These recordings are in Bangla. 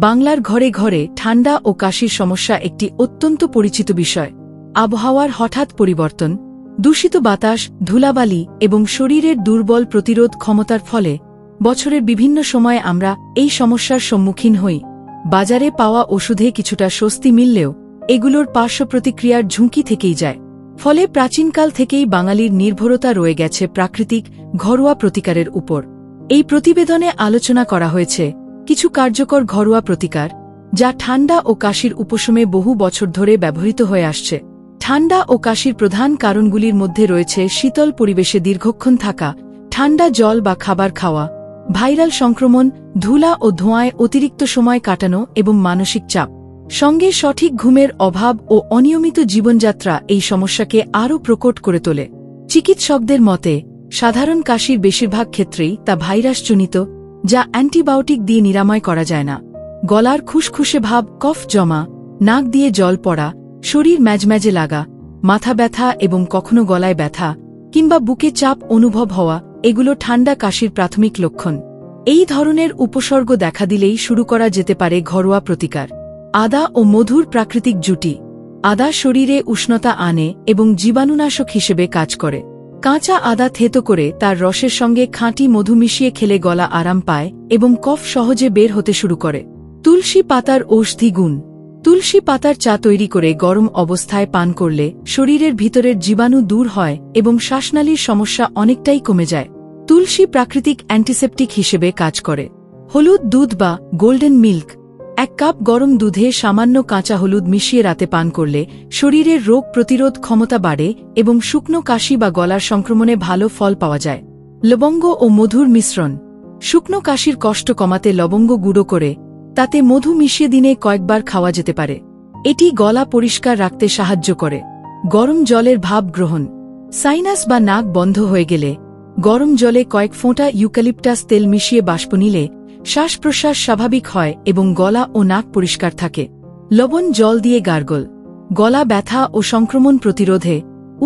বাংলার ঘরে ঘরে ঠান্ডা ও কাশির সমস্যা একটি অত্যন্ত পরিচিত বিষয়। আবহাওয়ার হঠাৎ পরিবর্তন, দূষিত বাতাস, ধুলাবালি এবং শরীরের দুর্বল প্রতিরোধ ক্ষমতার ফলে বছরের বিভিন্ন সময়ে আমরা এই সমস্যার সম্মুখীন হই। বাজারে পাওয়া ওষুধে কিছুটা স্বস্তি মিললেও এগুলোর পার্শ্বপ্রতিক্রিয়ার ঝুঁকি থেকেই যায়। ফলে প্রাচীনকাল থেকেই বাঙালির নির্ভরতা রয়ে গেছে প্রাকৃতিক ঘরোয়া প্রতিকারের উপর। এই প্রতিবেদনে আলোচনা করা হয়েছে কিছু কার্যকর ঘরোয়া প্রতিকার, যা ঠান্ডা ও কাশির উপশমে বহু বছর ধরে ব্যবহৃত হয়ে আসছে। ঠান্ডা ও কাশির প্রধান কারণগুলির মধ্যে রয়েছে শীতল পরিবেশে দীর্ঘক্ষণ থাকা, ঠান্ডা জল বা খাবার খাওয়া, ভাইরাল সংক্রমণ, ধুলা ও ধোঁয়ায় অতিরিক্ত সময় কাটানো এবং মানসিক চাপ। সঙ্গে সঠিক ঘুমের অভাব ও অনিয়মিত জীবনযাত্রা এই সমস্যাকে আরও প্রকট করে তোলে। চিকিৎসকদের মতে সাধারণ কাশির বেশিরভাগ ক্ষেত্রেই তা ভাইরাসজনিত, যা অ্যান্টিবায়োটিক দিয়ে নিরাময় করা যায় না। গলার খুসখুসে ভাব, কফ জমা, নাক দিয়ে জল পড়া, শরীর ম্যাজম্যাজে লাগা, মাথা ব্যথা এবং কখনো গলায় ব্যথা কিংবা বুকে চাপ অনুভব হওয়া এগুলো ঠান্ডা কাশির প্রাথমিক লক্ষণ। এই ধরনের উপসর্গ দেখা দিলেই শুরু করা যেতে পারে ঘরোয়া প্রতিকার। আদা ও মধুর প্রাকৃতিক জুটি। আদা শরীরে উষ্ণতা আনে এবং জীবাণুনাশক হিসেবে কাজ করে। কাঁচা আদা থেতো করে তার রসের সঙ্গে খাঁটি মধু মিশিয়ে খেলে গলা আরাম পায় এবং কফ সহজে বের হতে শুরু করে। তুলসী পাতার ঔষধি গুণ। তুলসী পাতার চা তৈরি করে গরম অবস্থায় পান করলে শরীরের ভিতরের জীবাণু দূর হয় এবং শ্বাসনালীর সমস্যা অনেকটাই কমে যায়। তুলসী প্রাকৃতিক অ্যান্টিসেপটিক হিসেবে কাজ করে। হলুদ দুধ বা গোল্ডেন মিল্ক। 1 কাপ গরম দুধে সামান্য কাঁচা হলুদ মিশিয়ে রাতে পান করলে শরীরের রোগ প্রতিরোধ ক্ষমতা বাড়ে এবং শুকনো কাশি বা গলার সংক্রমণে ভালো ফল পাওয়া যায়। লবঙ্গ ও মধুর মিশ্রণ। শুকনো কাশির কষ্ট কমাতে লবঙ্গ গুঁড়ো করে তাতে মধু মিশিয়ে দিনে কয়েকবার খাওয়া যেতে পারে। এটি গলা পরিষ্কার রাখতে সাহায্য করে। গরম জলের ভাপ গ্রহণ। সাইনাস বা নাক বন্ধ হয়ে গেলে গরম জলে কয়েক ফোঁটা ইউক্যালিপটাস তেল মিশিয়ে বাষ্প নিলে শ্বাস প্রশ্বাস স্বাভাবিক হয় এবং গলা ও নাক পরিষ্কার থাকে। লবণ জল দিয়ে গার্গল। গলা ব্যথা ও সংক্রমণ প্রতিরোধে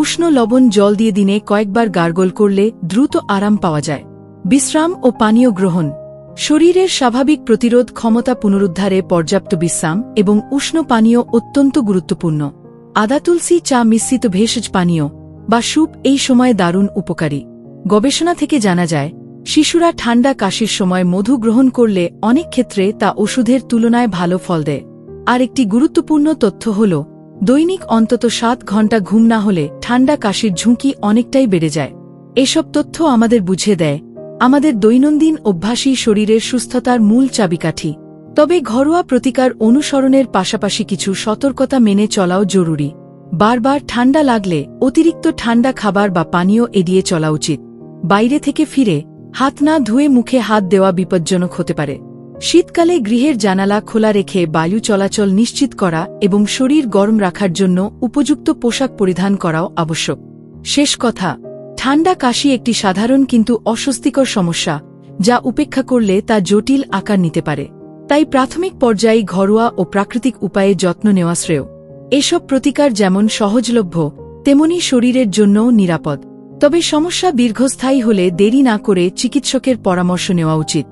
উষ্ণ লবণ জল দিয়ে দিনে কয়েকবার গার্গল করলে দ্রুত আরাম পাওয়া যায়। বিশ্রাম ও পানীয় গ্রহণ। শরীরের স্বাভাবিক প্রতিরোধ ক্ষমতা পুনরুদ্ধারে পর্যাপ্ত বিশ্রাম এবং উষ্ণ পানীয় অত্যন্ত গুরুত্বপূর্ণ। আদা তুলসী চা মিশ্রিত ভেষজ পানীয় বা স্যুপ এই সময়ে দারুণ উপকারী। গবেষণা থেকে জানা যায়, শিশুরা ঠান্ডা কাশির সময় মধু গ্রহণ করলে অনেক ক্ষেত্রে তা ওষুধের তুলনায় ভালো ফল দেয়। আর একটি গুরুত্বপূর্ণ তথ্য হল, দৈনিক অন্তত 7 ঘণ্টা ঘুম না হলে ঠান্ডা কাশির ঝুঁকি অনেকটাই বেড়ে যায়। এসব তথ্য আমাদের বুঝিয়ে দেয় আমাদের দৈনন্দিন অভ্যাসই শরীরের সুস্থতার মূল চাবিকাঠি। তবে ঘরোয়া প্রতিকার অনুসরণের পাশাপাশি কিছু সতর্কতা মেনে চলাও জরুরি। বারবার ঠান্ডা লাগলে অতিরিক্ত ঠান্ডা খাবার বা পানীয় এড়িয়ে চলা উচিত। বাইরে থেকে ফিরে হাত না ধুয়ে মুখে হাত দেওয়া বিপজ্জনক হতে পারে। শীতকালে গৃহের জানালা খোলা রেখে বায়ু চলাচল নিশ্চিত করা এবং শরীর গরম রাখার জন্য উপযুক্ত পোশাক পরিধান করাও আবশ্যক। শেষ কথা, ঠান্ডা কাশি একটি সাধারণ কিন্তু অস্বস্তিকর সমস্যা, যা উপেক্ষা করলে তা জটিল আকার নিতে পারে। তাই প্রাথমিক পর্যায়ে ঘরোয়া ও প্রাকৃতিক উপায়ে যত্ন নেওয়া শ্রেয়। এসব প্রতিকার যেমন সহজলভ্য তেমনি শরীরের জন্যও নিরাপদ। তবে সমস্যা দীর্ঘস্থায়ী হলে দেরি না করে চিকিৎসকের পরামর্শ নেওয়া উচিত।